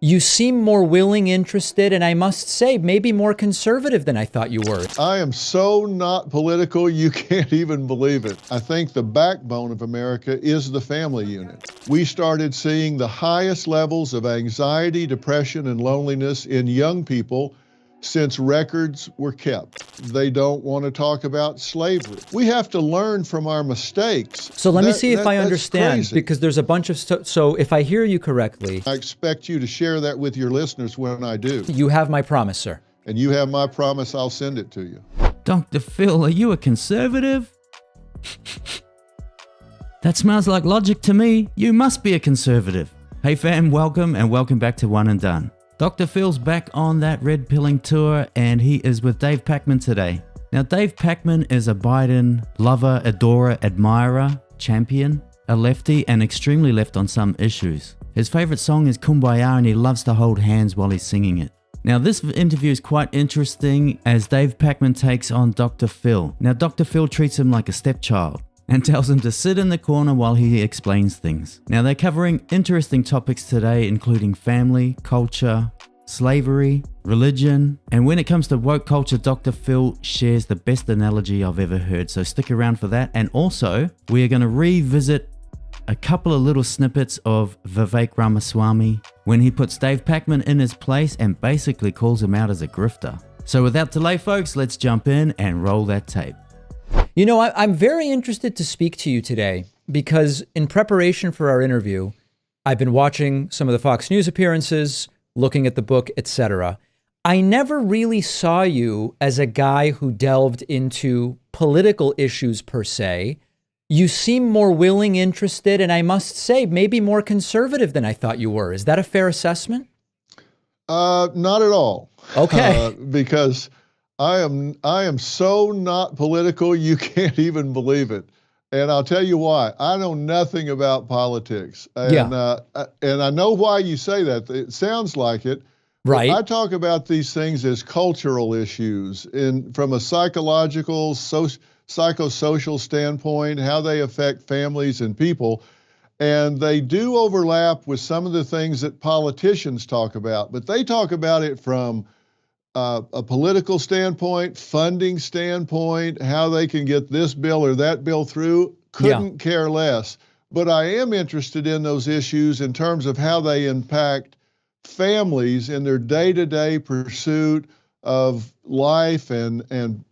You seem more willing, interested, and I must say, maybe more conservative than I thought you were. I am so not political, you can't even believe it. I think the backbone of America is the family unit. We started seeing the highest levels of anxiety, depression, and loneliness in young people since records were kept. They don't want to talk about slavery. We have to learn from our mistakes. So let me see if I understand, crazy. because there's a bunch of so if I hear you correctly, I expect you to share that with your listeners when I do. you have my promise, sir. And you have my promise, I'll send it to you. Dr. Phil, are you a conservative? That smells like logic to me. You must be a conservative. Hey fam, welcome and welcome back to One and Done. Dr. Phil's back on that red pilling tour and he is with Dave Pakman today. Now Dave Pakman is a Biden lover, adorer, admirer, champion, a lefty and extremely left on some issues. His favorite song is Kumbaya and he loves to hold hands while he's singing it. Now this interview is quite interesting as Dave Pakman takes on Dr. Phil. Now Dr. Phil treats him like a stepchild and tells him to sit in the corner while he explains things. Now they're covering interesting topics today including family, culture, slavery, religion, and when it comes to woke culture, Dr. Phil shares the best analogy I've ever heard, so stick around for that. And also, we are going to revisit a couple of little snippets of Vivek Ramaswamy when he puts Dave Pakman in his place and basically calls him out as a grifter. So without delay, folks, let's jump in and roll that tape. You know, I'm very interested to speak to you today because in preparation for our interview, I've been watching some of the Fox News appearances, looking at the book, etc. I never really saw you as a guy who delved into political issues per se. You seem more willing, interested, and I must say, maybe more conservative than I thought you were. Is that a fair assessment? Not at all. Okay. Because I am so not political, you can't even believe it. And I'll tell you why. I know nothing about politics. And, and I know why you say that. It sounds like it. Right. I talk about these things as cultural issues from a psychological, psychosocial standpoint, how they affect families and people. And they do overlap with some of the things that politicians talk about, but they talk about it from a political standpoint, funding standpoint, how they can get this bill or that bill through, couldn't care less. But I am interested in those issues in terms of how they impact families in their day-to-day pursuit of life and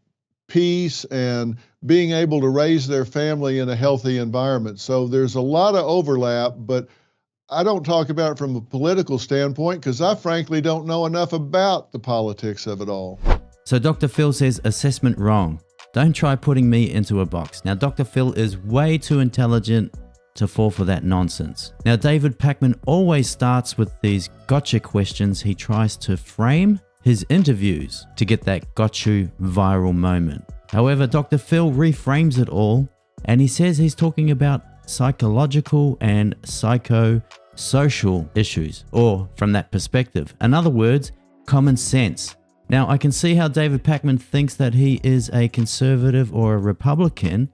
peace and being able to raise their family in a healthy environment. So there's a lot of overlap, but I don't talk about it from a political standpoint because I frankly don't know enough about the politics of it all. So Dr. Phil says assessment wrong. Don't try putting me into a box. Now Dr. Phil is way too intelligent to fall for that nonsense. Now David Pakman always starts with these gotcha questions. He tries to frame his interviews to get that gotcha viral moment. However, Dr. Phil reframes it all and he says he's talking about psychological and psychosocial issues, or from that perspective. In other words, common sense. Now, I can see how David Pakman thinks that he is a conservative or a Republican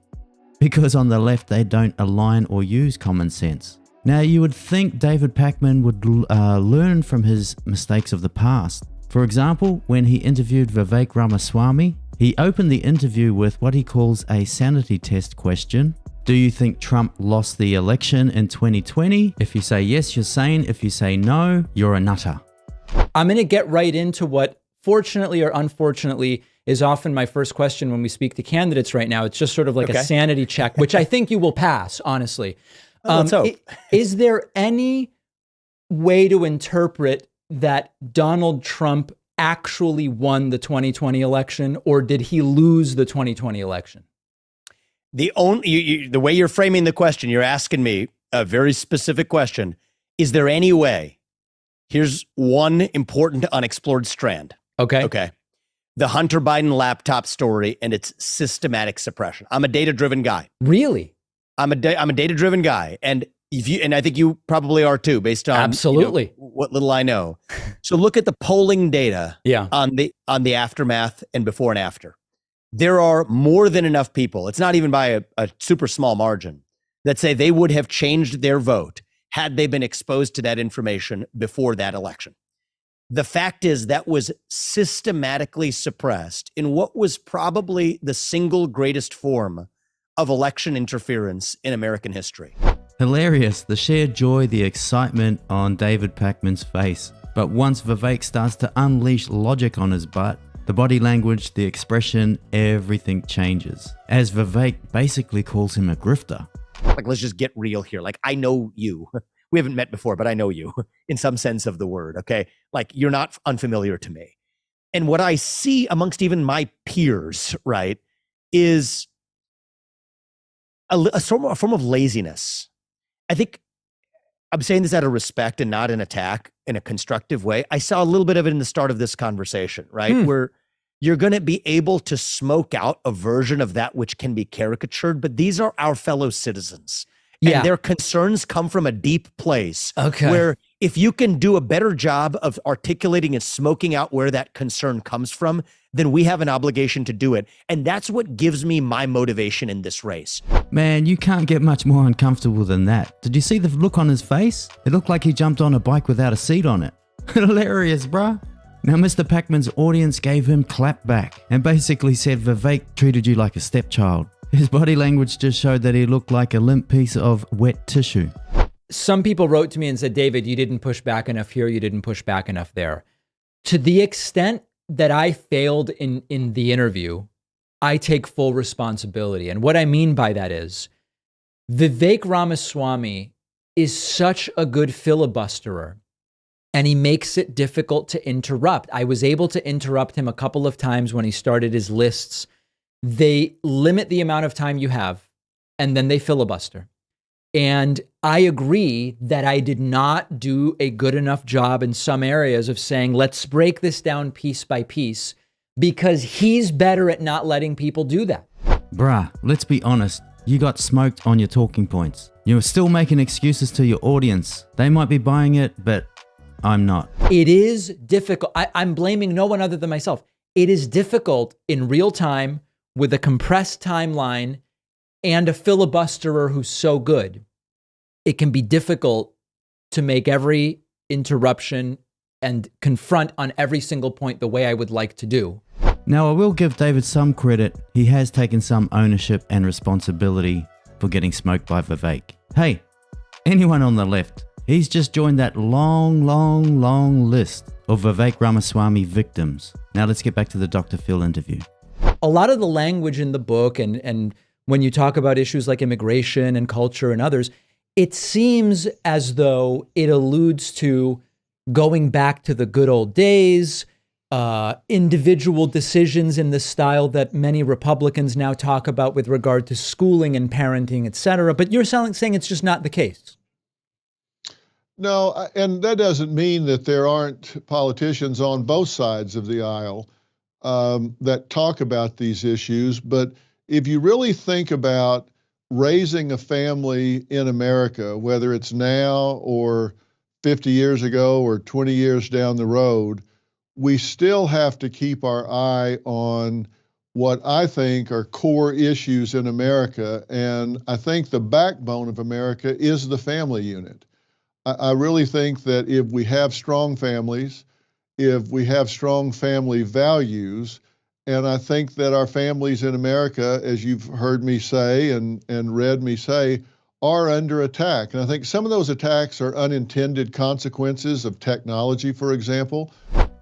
because on the left they don't align or use common sense. Now, you would think David Pakman would learn from his mistakes of the past. For example, when he interviewed Vivek Ramaswamy, he opened the interview with what he calls a sanity test question. Do you think Trump lost the election in 2020? If you say yes, you're sane. If you say no, you're a nutter. I'm going to get right into what, fortunately or unfortunately, is often my first question when we speak to candidates right now. It's just sort of like a sanity check, which I think you will pass, honestly. Let's hope. Is there any way to interpret that Donald Trump actually won the 2020 election, or did he lose the 2020 election? The way you're framing the question, you're asking me a very specific question. Is there any way? Here's one important unexplored strand. Okay. The Hunter Biden laptop story and its systematic suppression. I'm a data-driven guy. Really? I'm a data-driven guy, and I think you probably are too, based on absolutely what little I know. So look at the polling data on the aftermath and before and after. There are more than enough people, it's not even by a super small margin, that say they would have changed their vote had they been exposed to that information before that election. The fact is that was systematically suppressed in what was probably the single greatest form of election interference in American history. Hilarious, the sheer joy, the excitement on David Pakman's face. But once Vivek starts to unleash logic on his butt, the body language, the expression, everything changes. As Vivek basically calls him a grifter. Like, let's just get real here. Like, I know you. We haven't met before, but I know you in some sense of the word, okay? Like, you're not unfamiliar to me. And what I see amongst even my peers, right, is a form of laziness. I think I'm saying this out of respect and not an attack, in a constructive way. I saw a little bit of it in the start of this conversation, right? Where you're going to be able to smoke out a version of that which can be caricatured, but these are our fellow citizens. And their concerns come from a deep place where if you can do a better job of articulating and smoking out where that concern comes from, then we have an obligation to do it. And that's what gives me my motivation in this race. Man, you can't get much more uncomfortable than that. Did you see the look on his face? It looked like he jumped on a bike without a seat on it. Hilarious, bruh. Now, Mr. Pakman's audience gave him clap back and basically said Vivek treated you like a stepchild. His body language just showed that he looked like a limp piece of wet tissue. Some people wrote to me and said, David, you didn't push back enough here. You didn't push back enough there. To the extent that I failed in the interview, I take full responsibility. And what I mean by that is Vivek Ramaswamy is such a good filibusterer, and he makes it difficult to interrupt. I was able to interrupt him a couple of times when he started his lists. They limit the amount of time you have, and then they filibuster. And I agree that I did not do a good enough job in some areas of saying, let's break this down piece by piece, because he's better at not letting people do that. Bruh, let's be honest. You got smoked on your talking points. You're still making excuses to your audience. They might be buying it, but I'm not. It is difficult. I'm blaming no one other than myself. It is difficult in real time with a compressed timeline and a filibusterer who's so good. It can be difficult to make every interruption and confront on every single point the way I would like to do. Now, I will give David some credit. He has taken some ownership and responsibility for getting smoked by Vivek. Hey, anyone on the left, he's just joined that long list of Vivek Ramaswamy victims. Now let's get back to the Dr. Phil interview. A lot of the language in the book and when you talk about issues like immigration and culture and others, it seems as though it alludes to going back to the good old days, individual decisions in the style that many Republicans now talk about with regard to schooling and parenting, et cetera. But you're saying it's just not the case. No, and that doesn't mean that there aren't politicians on both sides of the aisle that talk about these issues. But if you really think about raising a family in America, whether it's now or 50 years ago or 20 years down the road, we still have to keep our eye on what I think are core issues in America. And I think the backbone of America is the family unit. I really think that if we have strong families, if we have strong family values, and I think that our families in America, as you've heard me say and read me say, are under attack. And I think some of those attacks are unintended consequences of technology, for example.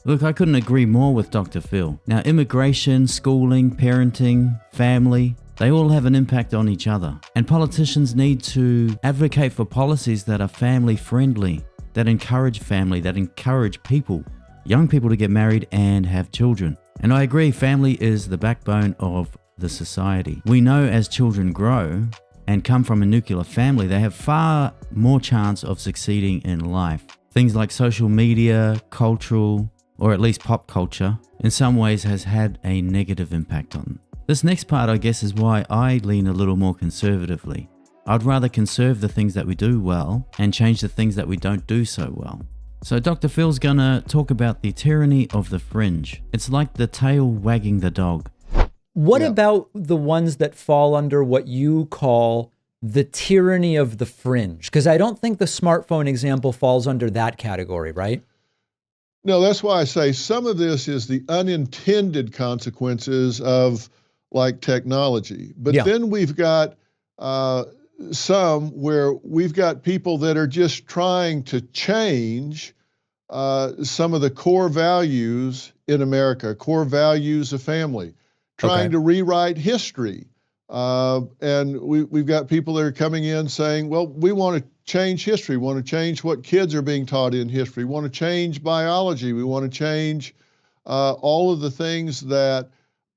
Look, I couldn't agree more with Dr. Phil. Now, immigration, schooling, parenting, family, they all have an impact on each other. And politicians need to advocate for policies that are family friendly, that encourage family, that encourage people, young people to get married and have children. And I agree, family is the backbone of the society. We know as children grow and come from a nuclear family, they have far more chance of succeeding in life. Things like social media, cultural, or at least pop culture, in some ways has had a negative impact on them. This next part, I guess, is why I lean a little more conservatively. I'd rather conserve the things that we do well and change the things that we don't do so well. So Dr. Phil's gonna talk about the tyranny of the fringe. It's like the tail wagging the dog. What about the ones that fall under what you call the tyranny of the fringe? Because I don't think the smartphone example falls under that category, right? No, that's why I say some of this is the unintended consequences of like technology. But then we've got some where we've got people that are just trying to change some of the core values in America, core values of family, trying to rewrite history. And we've got people that are coming in saying, well, we want to change history, want to change what kids are being taught in history, want to change biology, we want to change all of the things that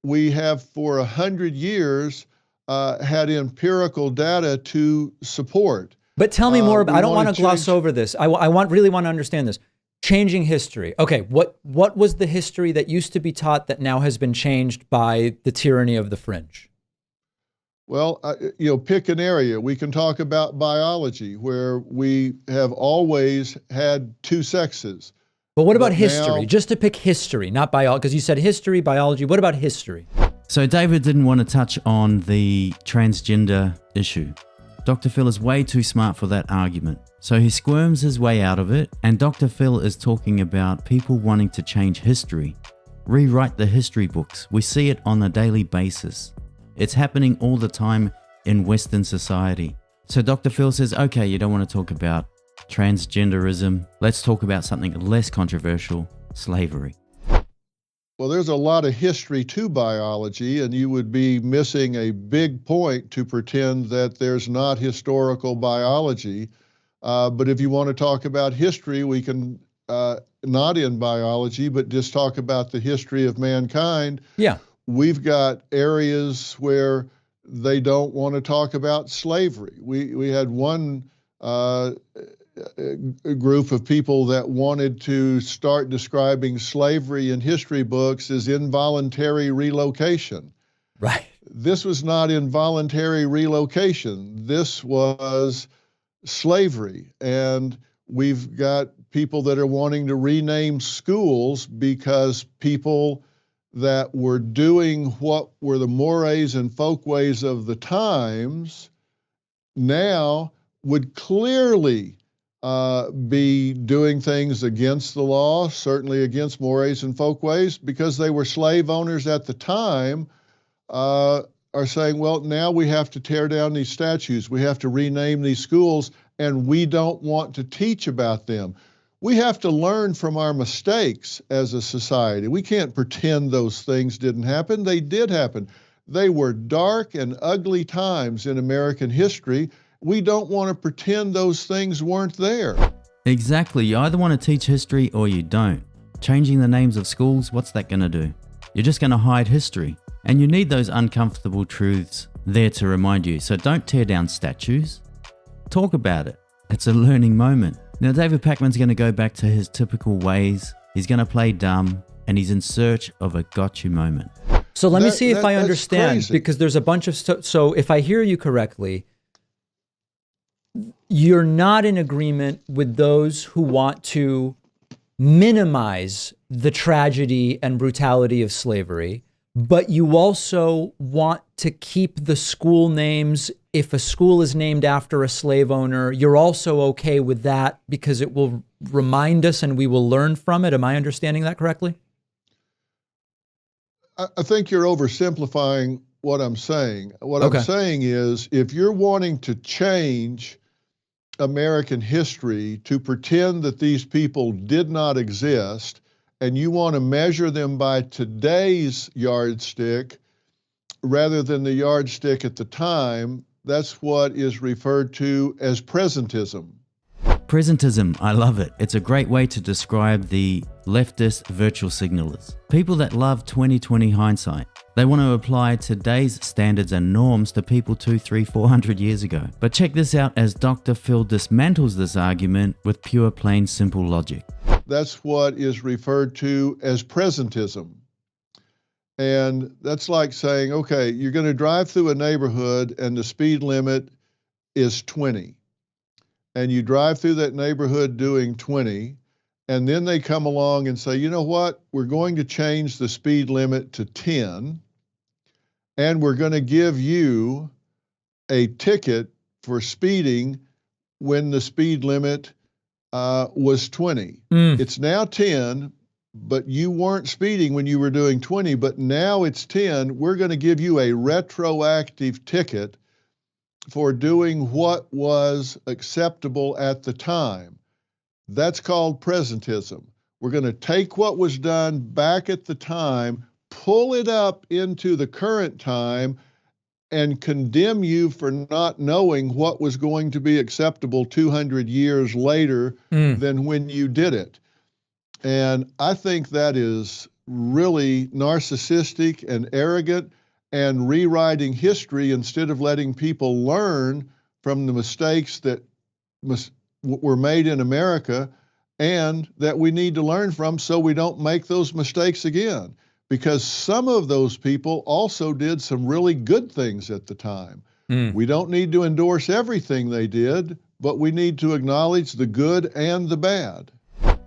we have for 100 years had empirical data to support. But tell me more. I don't want to gloss over this. I really want to understand this. Changing history. Okay, what was the history that used to be taught that now has been changed by the tyranny of the fringe? Well, pick an area. We can talk about biology, where we have always had two sexes. But what about history? Just to pick history, not biology, because you said history, biology. What about history? So David didn't want to touch on the transgender issue. Dr. Phil is way too smart for that argument. So he squirms his way out of it, and Dr. Phil is talking about people wanting to change history, rewrite the history books. We see it on a daily basis. It's happening all the time in Western society. So Dr. Phil says, okay, you don't want to talk about transgenderism. Let's talk about something less controversial, slavery. Well, there's a lot of history to biology, and you would be missing a big point to pretend that there's not historical biology. But if you want to talk about history, we can, not in biology, but just talk about the history of mankind. Yeah. We've got areas where they don't want to talk about slavery. We had one group of people that wanted to start describing slavery in history books as involuntary relocation. Right. This was not involuntary relocation. This was slavery. And we've got people that are wanting to rename schools because people that were doing what were the mores and folkways of the times now would clearly be doing things against the law, certainly against mores and folkways, because they were slave owners at the time, are saying, well, now we have to tear down these statues, we have to rename these schools, and we don't want to teach about them. We have to learn from our mistakes as a society. We can't pretend those things didn't happen. They did happen. They were dark and ugly times in American history. We don't want to pretend those things weren't there. Exactly. You either want to teach history or you don't. Changing the names of schools, what's that going to do? You're just going to hide history. And you need those uncomfortable truths there to remind you. So don't tear down statues. Talk about it. It's a learning moment. Now, David Pakman's going to go back to his typical ways. He's going to play dumb, and he's in search of a gotcha moment. So let me see if I understand, crazy. because there's a bunch of so if I hear you correctly, you're not in agreement with those who want to minimize the tragedy and brutality of slavery, but you also want to keep the school names. If a school is named after a slave owner, you're also okay with that because it will remind us and we will learn from it. Am I understanding that correctly? I think you're oversimplifying what I'm saying. What I'm saying is, if you're wanting to change American history to pretend that these people did not exist, and you want to measure them by today's yardstick rather than the yardstick at the time, that's what is referred to as presentism. Presentism, I love it. It's a great way to describe the leftist virtual signalers. People that love 20/20 hindsight. They want to apply today's standards and norms to people 200, 300, 400 years ago. But check this out as Dr. Phil dismantles this argument with pure, plain, simple logic. That's what is referred to as presentism. And that's like saying, okay, you're going to drive through a neighborhood and the speed limit is 20. And you drive through that neighborhood doing 20, and then they come along and say, you know what, we're going to change the speed limit to 10, and we're going to give you a ticket for speeding when the speed limit was 20. It's now 10, but you weren't speeding when you were doing 20, but now it's 10. We're going to give you a retroactive ticket for doing what was acceptable at the time. That's called presentism. We're going to take what was done back at the time, pull it up into the current time, and condemn you for not knowing what was going to be acceptable 200 years later than when you did it. And I think that is really narcissistic and arrogant and rewriting history instead of letting people learn from the mistakes that were made in America and that we need to learn from so we don't make those mistakes again. Because some of those people also did some really good things at the time. We don't need to endorse everything they did, but we need to acknowledge the good and the bad.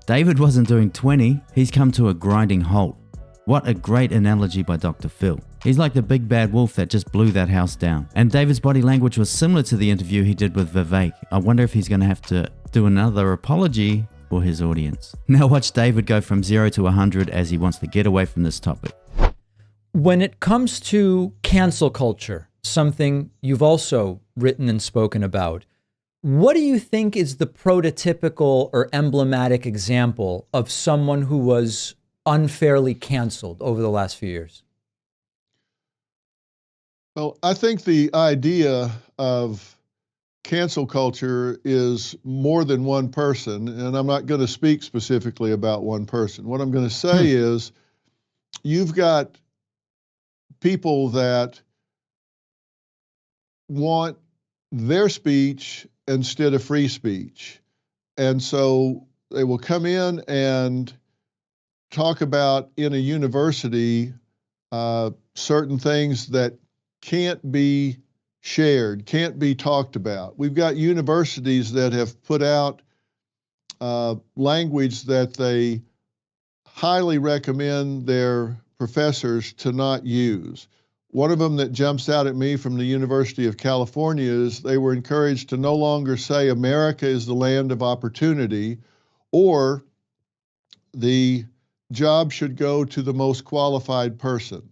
David wasn't doing 20, he's come to a grinding halt. What a great analogy by Dr. Phil. He's like the big bad wolf that just blew that house down. And David's body language was similar to the interview he did with Vivek. I wonder if he's going to have to do another apology for his audience. Now watch David go from 0 to 100 as he wants to get away from this topic. When it comes to cancel culture, something you've also written and spoken about, what do you think is the prototypical or emblematic example of someone who was unfairly canceled over the last few years? Well, I think the idea of cancel culture is more than one person, and I'm not going to speak specifically about one person. What I'm going to say is you've got people that want their speech instead of free speech. And so they will come in and talk about in a university certain things that can't be shared, can't be talked about. We've got universities that have put out language that they highly recommend their professors to not use. One of them that jumps out at me from the University of California is they were encouraged to no longer say America is the land of opportunity, or the job should go to the most qualified person.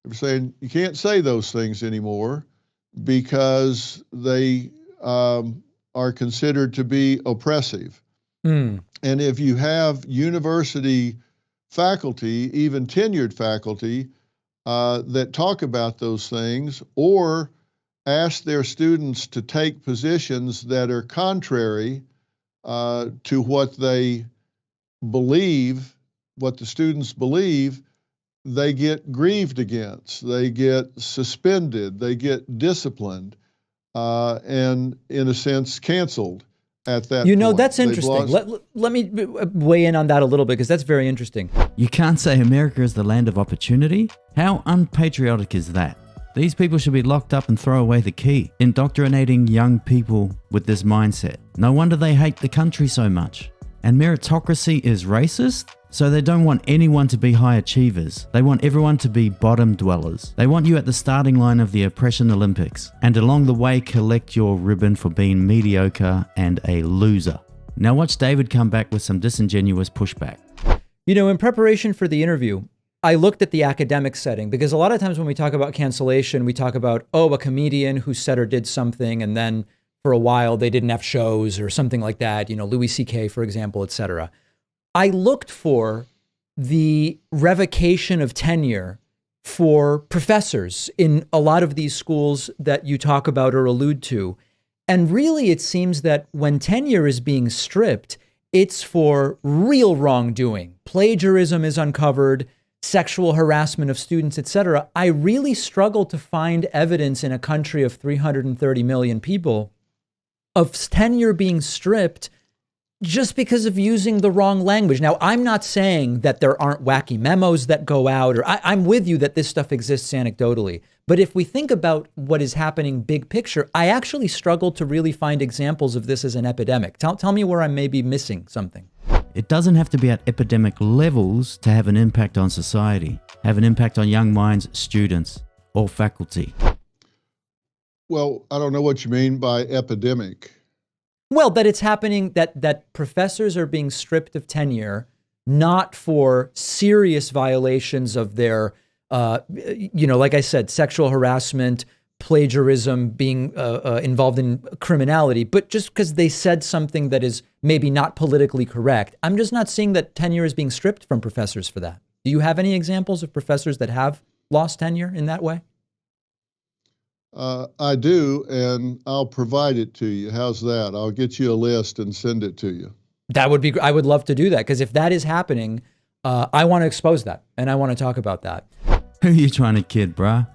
They're saying you can't say those things anymore because they are considered to be oppressive. And if you have university faculty, even tenured faculty, that talk about those things or ask their students to take positions that are contrary to what they believe, what the students believe, they get grieved against, they get suspended, they get disciplined, and in a sense canceled at that point. That's interesting. Let me weigh in on that a little bit because that's very interesting. You can't say America is the land of opportunity? How unpatriotic is that? These people should be locked up and throw away the key, indoctrinating young people with this mindset. No wonder they hate the country so much. And meritocracy is racist? So they don't want anyone to be high achievers. They want everyone to be bottom dwellers. They want you at the starting line of the oppression Olympics, and along the way collect your ribbon for being mediocre and a loser. Now watch David come back with some disingenuous pushback. In preparation for the interview, I looked at the academic setting because a lot of times when we talk about cancellation, we talk about, a comedian who said or did something and then for a while they didn't have shows or something like that, Louis C.K., for example, etc. I looked for the revocation of tenure for professors in a lot of these schools that you talk about or allude to. And really, it seems that when tenure is being stripped, it's for real wrongdoing. Plagiarism is uncovered, sexual harassment of students, etc. I really struggle to find evidence in a country of 330 million people of tenure being stripped just because of using the wrong language. Now, I'm not saying that there aren't wacky memos that go out, or I'm with you that this stuff exists anecdotally. But if we think about what is happening big picture, I actually struggle to really find examples of this as an epidemic. Tell me where I may be missing something. It doesn't have to be at epidemic levels to have an impact on society, have an impact on young minds, students, or faculty. Well, I don't know what you mean by epidemic. Well, that it's happening, that professors are being stripped of tenure, not for serious violations of their, like I said, sexual harassment, plagiarism, being involved in criminality, but just because they said something that is maybe not politically correct. I'm just not seeing that tenure is being stripped from professors for that. Do you have any examples of professors that have lost tenure in that way? I do, and I'll provide it to you. How's that? I'll get you a list and send it to you. That would be, I would love to do that, because if that is happening, I want to expose that, and I want to talk about that. Who are you trying to kid, bruh?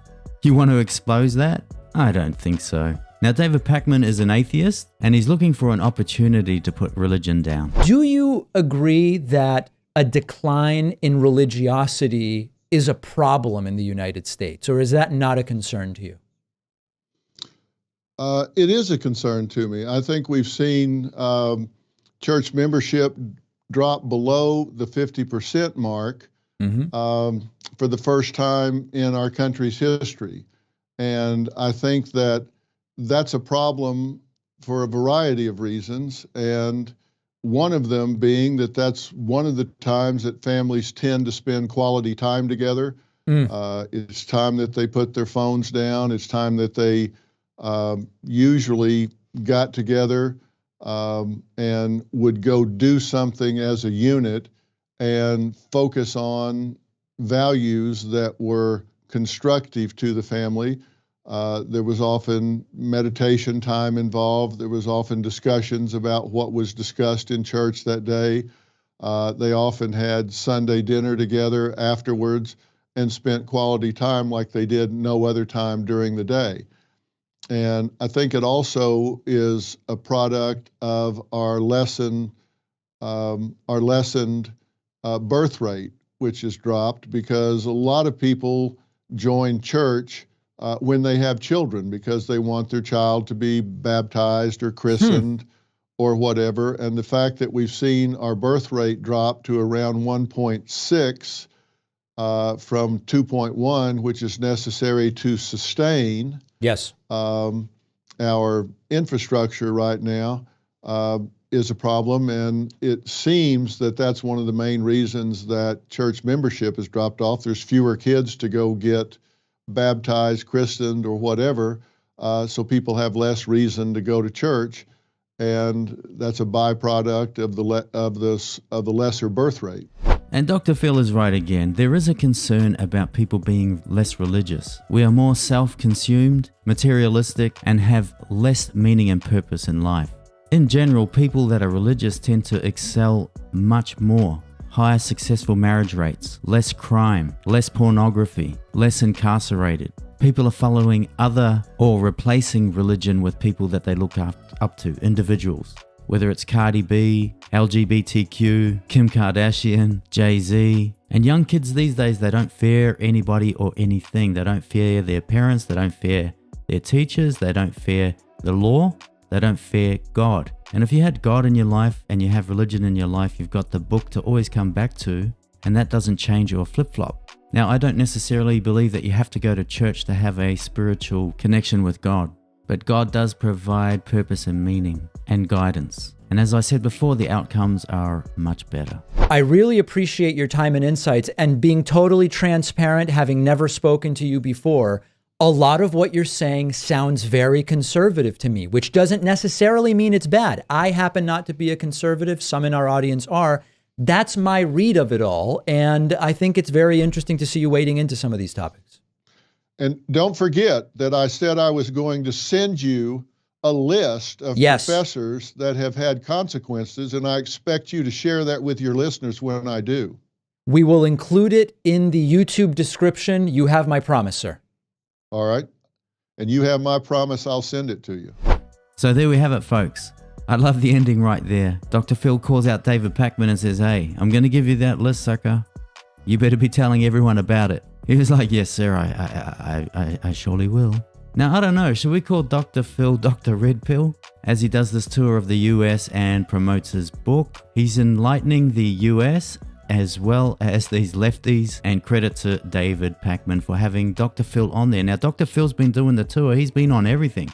You want to expose that? I don't think so. Now, David Pakman is an atheist, and he's looking for an opportunity to put religion down. Do you agree that a decline in religiosity is a problem in the United States, or is that not a concern to you? It is a concern to me. I think we've seen church membership drop below the 50% mark for the first time in our country's history. And I think that that's a problem for a variety of reasons. And one of them being that that's one of the times that families tend to spend quality time together. It's time that they put their phones down. It's time that they usually got together and would go do something as a unit and focus on values that were constructive to the family. There was often meditation time involved. There was often discussions about what was discussed in church that day. They often had Sunday dinner together afterwards and spent quality time like they did no other time during the day. And I think it also is a product of our lessened birth rate, which has dropped because a lot of people join church when they have children because they want their child to be baptized or christened or whatever. And the fact that we've seen our birth rate drop to around 1.6 from 2.1, which is necessary to sustain our infrastructure right now, is a problem. And it seems that that's one of the main reasons that church membership has dropped off. There's fewer kids to go get baptized, christened, or whatever, so people have less reason to go to church, and that's a byproduct of the lesser birth rate. And Dr. Phil is right again. There is a concern about people being less religious. We are more self-consumed, materialistic, and have less meaning and purpose in life. In general, people that are religious tend to excel much more. Higher successful marriage rates, less crime, less pornography, less incarcerated. People are following other or replacing religion with people that they look up to, individuals. Whether it's Cardi B, LGBTQ, Kim Kardashian, Jay-Z. And young kids these days, they don't fear anybody or anything. They don't fear their parents, they don't fear their teachers, they don't fear the law, they don't fear God. And if you had God in your life and you have religion in your life, you've got the book to always come back to, and that doesn't change or flip-flop. Now, I don't necessarily believe that you have to go to church to have a spiritual connection with God, but God does provide purpose and meaning and guidance. And as I said before, the outcomes are much better. I really appreciate your time and insights, and being totally transparent, having never spoken to you before. A lot of what you're saying sounds very conservative to me, which doesn't necessarily mean it's bad. I happen not to be a conservative. Some in our audience are. That's my read of it all. And I think it's very interesting to see you wading into some of these topics. And don't forget that I said I was going to send you a list of professors that have had consequences, and I expect you to share that with your listeners when I do. We will include it in the YouTube description. You have my promise, sir. All right. And you have my promise, I'll send it to you. So there we have it, folks. I love the ending right there. Dr. Phil calls out David Pakman and says, "Hey, I'm going to give you that list, sucker. You better be telling everyone about it." He was like, "Yes, sir, I surely will." Now, I don't know, should we call Dr. Phil Dr. Red Pill as he does this tour of the US and promotes his book? He's enlightening the US as well as these lefties, and credit to David Pakman for having Dr. Phil on there. Now, Dr. Phil's been doing the tour. He's been on everything.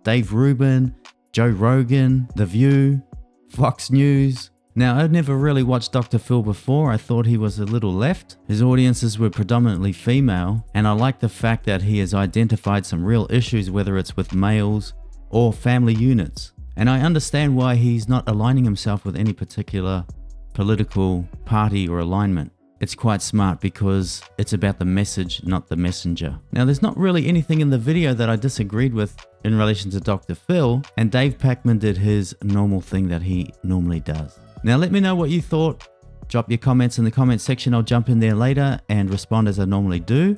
Dave Rubin, Joe Rogan, The View, Fox News. Now, I'd never really watched Dr. Phil before. I thought he was a little left. His audiences were predominantly female, and I like the fact that he has identified some real issues, whether it's with males or family units. And I understand why he's not aligning himself with any particular political party or alignment. It's quite smart because it's about the message, not the messenger. Now, there's not really anything in the video that I disagreed with in relation to Dr. Phil, and Dave Pakman did his normal thing that he normally does. Now, let me know what you thought. Drop your comments in the comment section. I'll jump in there later and respond as I normally do.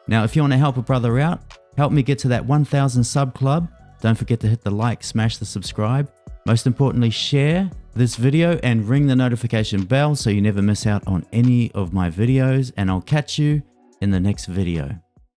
Now, if you want to help a brother out, help me get to that 1,000 sub club. Don't forget to hit the like, smash the subscribe. Most importantly, share this video and ring the notification bell so you never miss out on any of my videos. And I'll catch you in the next video.